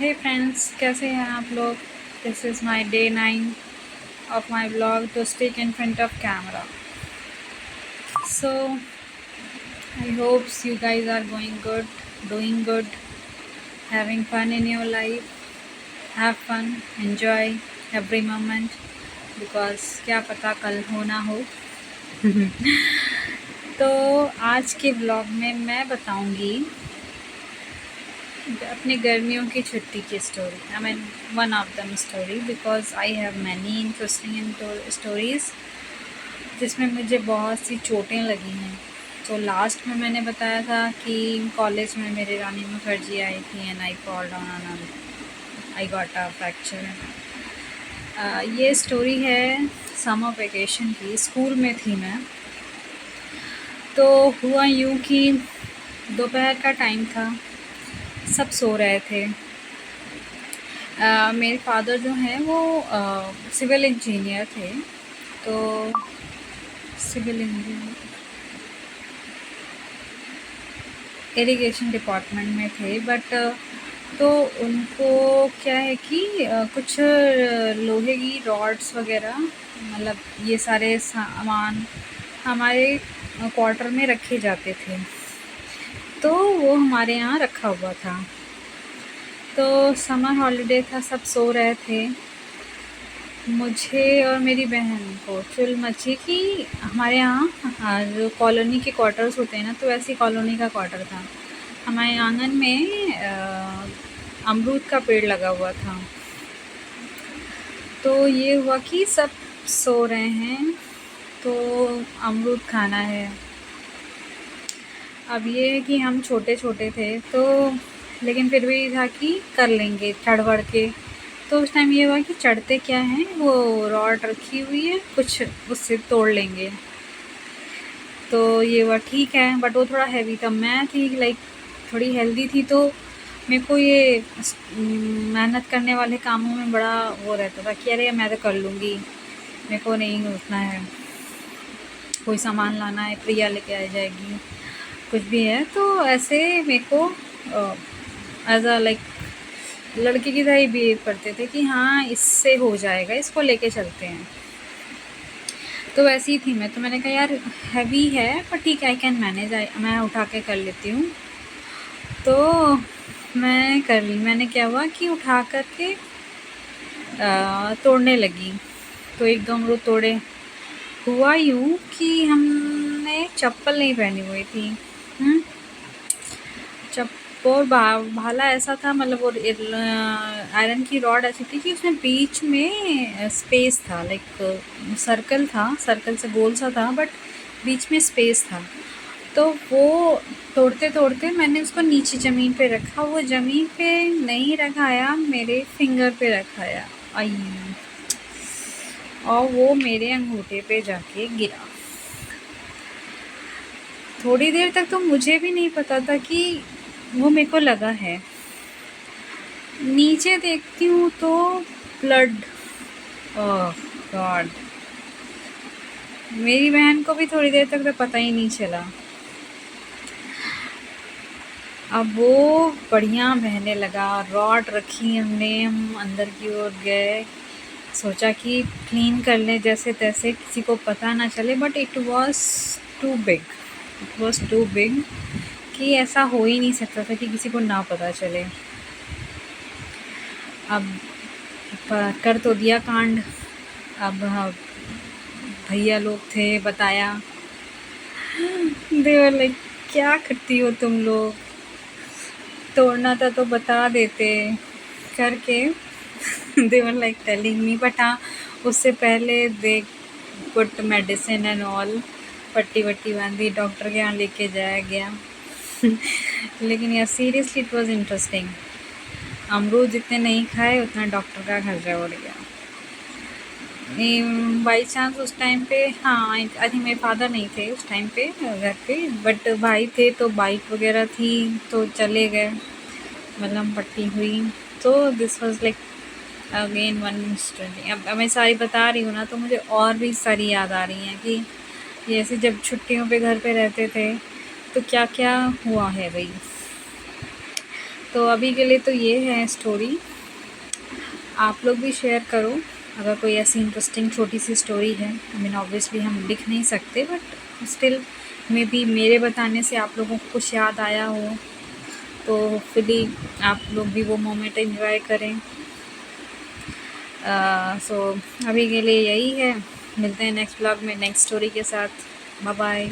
हे friends, कैसे हैं आप लोग। This is my day 9 of my vlog to speak in front of camera. So I hope you guys are going good, doing good, having fun in your life. Have fun, enjoy every moment because क्या पता कल हो ना हो। तो आज के vlog में मैं बताऊंगी अपने गर्मियों की छुट्टी की story. I mean one of them story because I have many interesting stories जिसमें मुझे बहुत सी चोटें लगी हैं। तो लास्ट में मैंने बताया था कि कॉलेज में मेरे रानी मुखर्जी आई थी and I fall down on I got a fracture. ये स्टोरी है समर वेकेशन की। स्कूल में थी मैं। तो हुआ यूँ कि दोपहर का टाइम था, सब सो रहे थे। मेरे फादर जो हैं वो सिविल इंजीनियर थे। तो सिविल इंजीनियर इरिगेशन डिपार्टमेंट में थे, बट तो उनको क्या है कि कुछ लोहे की रॉड्स वगैरह, मतलब ये सारे सामान हमारे क्वार्टर में रखे जाते थे। तो वो हमारे यहाँ रखा हुआ था। तो समर हॉलीडे था, सब सो रहे थे। मुझे और मेरी बहन को चुल मची कि हमारे यहाँ जो कॉलोनी के क्वार्टर्स होते हैं ना, तो ऐसी कॉलोनी का क्वार्टर था। हमारे आंगन में अमरूद का पेड़ लगा हुआ था। तो ये हुआ कि सब सो रहे हैं तो अमरूद खाना है। अब ये है कि हम छोटे छोटे थे, तो लेकिन फिर भी था कि कर लेंगे चढ़ बढ़ के। तो उस टाइम ये हुआ कि चढ़ते क्या हैं, वो रॉड रखी हुई है, कुछ उससे तोड़ लेंगे। तो ये हुआ ठीक है, बट वो थोड़ा हैवी था। मैं थी लाइक थोड़ी हेल्दी थी, तो मेरे को ये मेहनत करने वाले कामों में बड़ा वो रहता था कि अरे मैं तो कर लूँगी, मेरे को नहीं उठना है, कोई सामान लाना है प्रिया लेके आ जाएगी, कुछ भी है। तो ऐसे मेरे को एज अ लाइक लड़के की तरह ही बिहेव करते थे कि हाँ इससे हो जाएगा, इसको लेके चलते हैं। तो वैसी ही थी मैं। तो मैंने कहा यार हैवी है पर ठीक है, आई कैन मैनेज, मैं उठा के कर लेती हूँ। तो मैं कर ली। मैंने क्या हुआ कि उठा करके तोड़ने लगी। तो एक दो अमरूद तोड़े। हुआ यूँ कि हमने चप्पल नहीं पहनी हुई थी। और भाला ऐसा था, मतलब वो आयरन की रॉड ऐसी थी कि उसमें बीच में स्पेस था, लाइक सर्कल था, सर्कल से गोल सा था, बट बीच में स्पेस था। तो वो तोड़ते तोड़ते मैंने उसको नीचे ज़मीन पे रखा। वो ज़मीन पे नहीं रखाया, मेरे फिंगर पे रखाया। आई, और वो मेरे अंगूठे पे जाके गिरा। थोड़ी देर तक तो मुझे भी नहीं पता था कि वो मेरे को लगा है। नीचे देखती हूँ तो ब्लड। ओह गॉड। मेरी बहन को भी थोड़ी देर तक तो पता ही नहीं चला। अब वो बढ़िया बहने लगा। रॉड रखी हमने, हम अंदर की ओर गए, सोचा कि क्लीन कर लें जैसे तैसे, किसी को पता ना चले, but it was too big. It was too big कि ऐसा हो ही नहीं सकता था कि किसी को ना पता चले। अब कर तो दिया कांड। अब भैया लोग थे, बताया। देवर लाइक क्या करती हो तुम लोग, तोड़ना था तो बता देते करके। देवर लाइक टेलिंग मी, बट हाँ उससे पहले they put medicine and all, पट्टी वट्टी बांधी, डॉक्टर के यहाँ लेके जाया गया। लेकिन यार सीरियसली इट वॉज इंटरेस्टिंग। अमरूद जितने नहीं खाए उतना डॉक्टर का खर्चा उड़ गया। बाई चांस उस टाइम पे, हाँ आई थिंक मेरे फादर नहीं थे उस टाइम पे घर पे, बट भाई थे, तो बाइक वगैरह थी तो चले गए, मतलब पट्टी हुई। तो this was like again one story. अब मैं सारी बता रही हूँ ना, तो मुझे और भी सारी याद आ रही हैं कि जैसे जब छुट्टियों पे घर पे रहते थे तो क्या क्या हुआ है भाई। तो अभी के लिए तो ये है स्टोरी। आप लोग भी शेयर करो अगर कोई ऐसी इंटरेस्टिंग छोटी सी स्टोरी है। आई मीन ऑब्वियसली हम लिख नहीं सकते, बट स्टिल मे बी मेरे बताने से आप लोगों को कुछ याद आया हो, तो होपफुली आप लोग भी वो मोमेंट एंजॉय करें। सो अभी के लिए यही है, मिलते हैं नेक्स्ट व्लॉग में नेक्स्ट स्टोरी के साथ। Bye bye.